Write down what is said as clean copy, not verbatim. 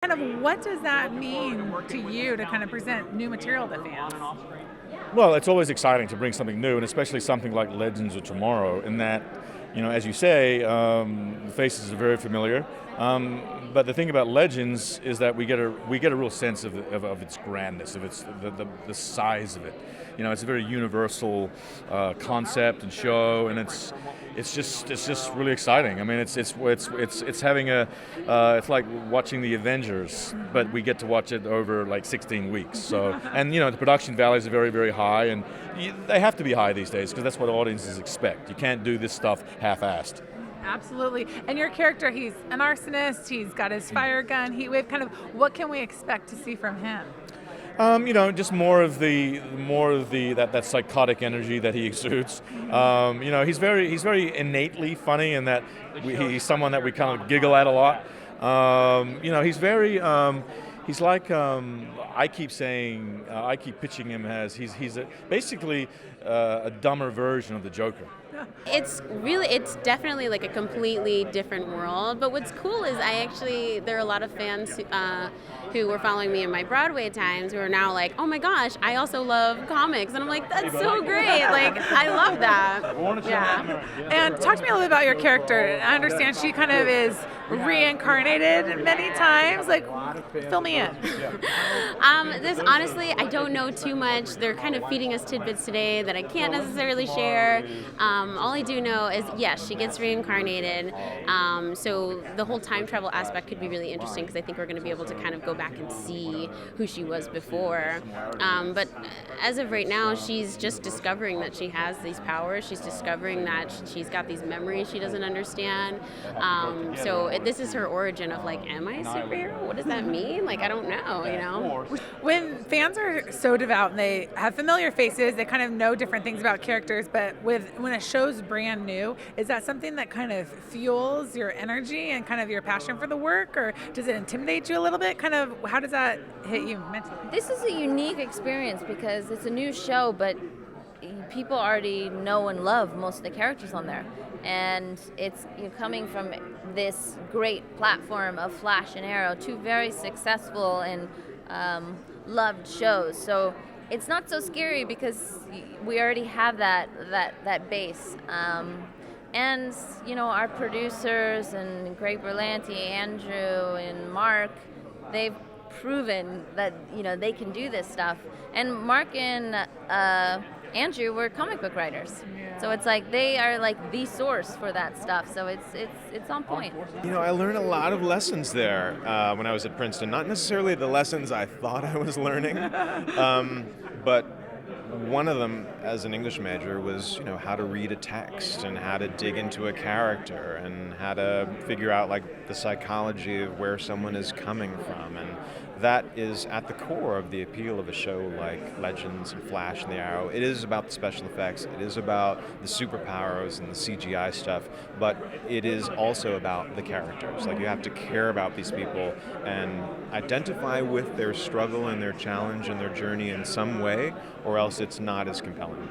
Kind of what does that mean to you to kind of present new material to fans? Well, it's always exciting to bring something new, and especially something like Legends of Tomorrow, in that, as you say, the faces are very familiar. But the thing about Legends is that we get a real sense of its grandness, of its the size of it. It's a very universal concept and show, and it's just really exciting. I mean, it's having it's like watching the Avengers, but we get to watch it over like 16 weeks. So, and the production values are very, very high, and they have to be high these days because that's what audiences expect. You can't do this stuff half-assed. Absolutely. And your character, he's an arsonist, he's got his fire gun, heat wave, kind of what can we expect to see from him? Just more of the that psychotic energy that he exudes. He's very innately funny in that he's someone that we kind of giggle at a lot. He's very he's like I keep pitching him as basically a dumber version of the Joker. It's definitely like a completely different world. But what's cool is there are a lot of fans who were following me in my Broadway times who are now like, oh my gosh, I also love comics. And I'm like, that's so great. Like, I love that. Yeah. And talk to me a little bit about your character. I understand she kind of is reincarnated many times. Like, fill me in. This honestly, I don't know too much. They're kind of feeding us tidbits today that I can't necessarily share. All I do know is, yes, she gets reincarnated. So the whole time travel aspect could be really interesting because I think we're going to be able to kind of go back and see who she was before. But as of right now, she's just discovering that she has these powers. She's discovering that she's got these memories she doesn't understand. This is her origin of like, am I a superhero? What does that mean? Like, I don't know. When fans are so devout and they have familiar faces, they kind of know different things about characters, but when a show's brand new, is that something that kind of fuels your energy and kind of your passion for the work, or does it intimidate you a little bit? Kind of, how does that hit you mentally? This is a unique experience because it's a new show, but people already know and love most of the characters on there. And it's coming from this great platform of Flash and Arrow, two very successful and loved shows. So it's not so scary because we already have that base. And our producers and Greg Berlanti, Andrew, and Mark, they've proven that they can do this stuff. And Mark and Andrew were comic book writers, so it's like they are like the source for that stuff. So it's on point. I learned a lot of lessons there when I was at Princeton. Not necessarily the lessons I thought I was learning, but one of them as an English major was how to read a text and how to dig into a character and how to figure out like the psychology of where someone is coming from, and that is at the core of the appeal of a show like Legends and Flash and the Arrow. It is about the special effects, it is about the superpowers and the CGI stuff, but it is also about the characters. Like, you have to care about these people and identify with their struggle and their challenge and their journey in some way, or else it's not as compelling.